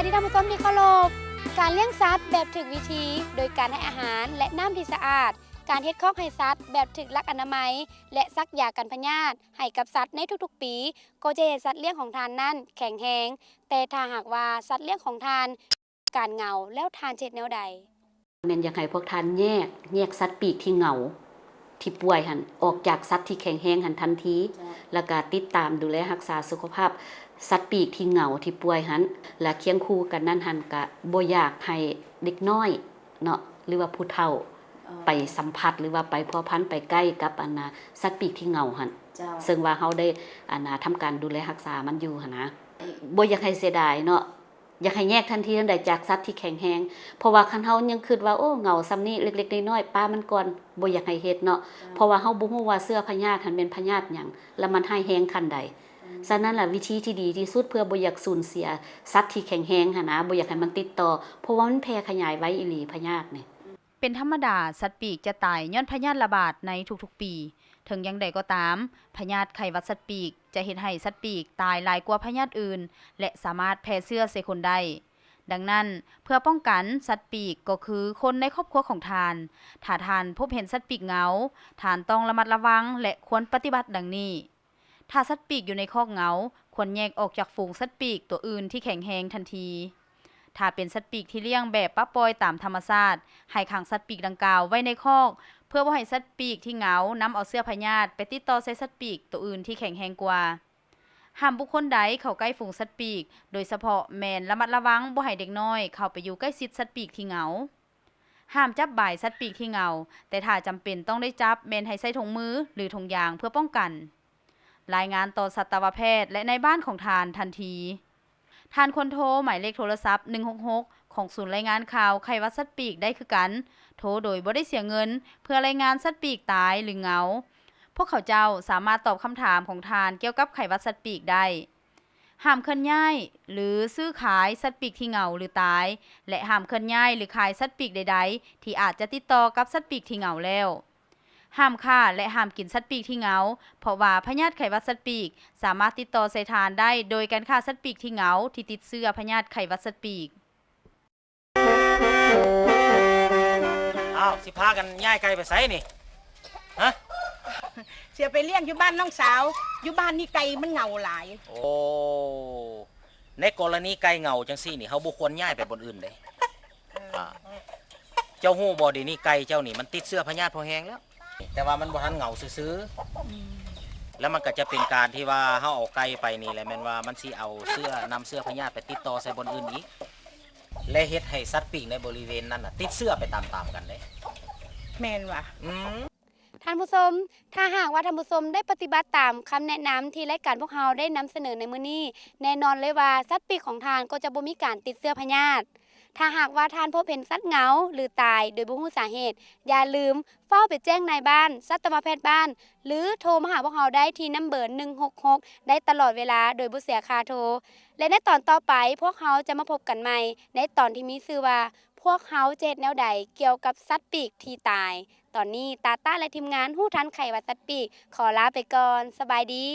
ดีท่านผู้ชมที่เคารพการเลี้ยงสัตว์แบบถูกวิธีโดยการให้อาหารและน้ำที่สะอาดการเฮ็ดคอกให้สัตว์แบบถูกหลักอนามัยและซักยากันพยาธิให้กับสัตว์ในทุกๆปีก็จะเฮ็ดสัตว์เลี้ยงของทานนั้นแข็งแรงแต่ถ้าหากว่าสัตว์เลี้ยงของทานการเหงาแล้วทานเช็ดแนวใดแม่นอยากให้พวกท่านแยกสัตว์ปีกที่เหงาที่ป่วยหันออกจากสัตว์ที่แข็งแรงหันทันทีแล้วก็ติดตามดูแลรักษาสุขภาพสัตว์ปีกที่เหงาที่ป่วยหันและเคียงคู่กันนั้นหันก็บ่อยากให้เด็กน้อยเนาะหรือว่าผู้เฒ่าไปสัมผัสหรือว่าไปพัวพันไปใกล้กับสัตว์ปีกที่เหงาหันซึ่งว่าเฮาได้ทำการดูแลรักษามันอยู่หั่นนะบ่อยากให้เสียดายเนาะอยากให้แยกทันทีทันใดจากสัตว์ที่แข็งแรงเพราะว่าคันเฮายังคิดว่าโอ้เหงาซ้ำนี้เล็กๆน้อยๆป้ามันก่อนบ่อยากให้เฮ็ดเนาะเพราะว่าเฮาบ่ฮู้ว่าเสื้อพยาธิหันเป็นพยาธิหยังแล้วมันร้ายแรงคันใดฉะนั้นล่ะวิธีที่ดีที่สุดเพื่อบ่อยากสูญเสียสัตว์ที่แข็งแรงหั่นนะบ่อยากให้มันติดต่อเพราะว่ามันแพร่ขยายไว้อีหลีพยาธินี่เป็นธรรมดาสัตว์ปีกจะตายย้อนพยาธิระบาดในทุกๆปีถึงอย่างใดก็ตามพยาธิไข้หวัดสัตว์ปีกจะเฮ็ดให้สัตว์ปีกตายหลายกว่าพยาธิอื่นและสามารถแพร่เชื้อใส่คนได้ดังนั้นเพื่อป้องกันสัตว์ปีกก็คือคนในครอบครัวของทานถ้าทานพบเห็นสัตว์ปีกเหงาทานต้องระมัดระวังและควรปฏิบัติดังนี้ถ้าสัตว์ปีกอยู่ในคอกเหงาควรแยกออกจากฝูงสัตว์ปีกตัวอื่นที่แข็งแรงทันทีถ้าเป็นสัตว์ปีกที่เลี้ยงแบบปะปล่อยตามธรรมชาติให้ขังสัตว์ปีกดังกล่าวไว้ในคอกเพื่อบ่ให้สัตว์ปีกที่เหงานำเอาเชื้อพยาธิไปติดต่อใส่สัตว์ปีกตัวอื่นที่แข็งแรงกว่าห้ามบุคคลใดเข้าใกล้ฝูงสัตว์ปีกโดยเฉพาะแม่นระมัดระวังบ่ให้เด็กน้อยเข้าไปอยู่ใกล้ชิดสัตว์ปีกที่เหงาห้ามจับบ่ายสัตว์ปีกที่เหงาแต่ถ้าจำเป็นต้องได้จับแม่นให้ใส่ถุงมือหรือถุงยางเพื่อป้องกันรายงานต่อสัตวแพทย์และในบ้านของทานทันทีทานควรโทรหมายเลขโทรศัพท์166ของศูนย์รายงานข่าวไข้หวัดสัตว์ปีกได้คือกันโทรโดยบ่ได้เสียเงินเพื่อรายงานสัตว์ปีกตายหรือเหงาพวกเขาเจ้าสามารถตอบคำถามของทานเกี่ยวกับไข้หวัดสัตว์ปีกได้ห้ามเคลื่อนย้ายหรือซื้อขายสัตว์ปีกที่เหงาหรือตายและห้ามเคลื่อนย้ายหรือขายสัตว์ปีกใดๆที่อาจจะติดต่อกับสัตว์ปีกที่เหงาแล้วห้ามฆ่าและห้ามกินสัตว์ปีกที่เหงาเพราะว่าพยาธิไข้หวัดสัตว์ปีกสามารถติดต่อใส่ทานได้โดยการฆ่าสัตว์ปีกที่เหงาที่ติดเชื้อพยาธิไข้หวัดสัตว์ปีกอ้าวสิพากันย้ายไก่ไปไสนี่ฮะเสียไปเลี้ยงอยู่บ้านน้องสาวอยู่บ้านนี่ไก่มันเหงาหลายโอ้ในกรณีไก่เหงาจังซี่นี่เฮาบ่ควรย้ายไปบนอื่นเด้เจ้าฮู้บ่เดี๋ยวนี้ไก่เจ้านี่มันติดเชื้อพยาธิพอแห้งแล้วแต่ว่ามันบ่ทันเหงาซื่อๆแล้วมันก็จะเป็นการที่ว่าเฮาเอาไก่ไปนี่แหละแม่นว่ามันสิเอานำเชื้อพยาธิไปติดต่อใส่บนอื่นอีกและเฮ็ดให้สัตว์ปีกในบริเวณนั้นน่ะติดเชื้อไปตามๆกันเด้แม่นว่ะท่านผู้ชมถ้าหากว่าท่านผู้ชมได้ปฏิบัติตามคำแนะนำที่รายการพวกเราได้นำเสนอในมื้อนี้แน่นอนเลยว่าสัตว์ปีกของทานก็จะบ่มีการติดเชื้อพยาธิถ้าหากว่าทานพบเห็นสัตว์เหงาหรือตายโดยบ่รู้สาเหตุอย่าลืมเฝ้าไปแจ้งนายบ้านสัตวแพทย์บ้านหรือโทรมาหาพวกเราได้ที่นัมเบอร์166ได้ตลอดเวลาโดยบ่เสียค่าโทรและในตอนต่อไปพวกเราจะมาพบกันใหม่ในตอนที่มีชื่อว่าพวกเขาเจ็ดแนวใดเกี่ยวกับสัตว์ปีกที่ตายตอนนี้ตาต้าและทีมงานฮู้ทันไข้หวัดสัตว์ปีกขอลาไปก่อนสบายดี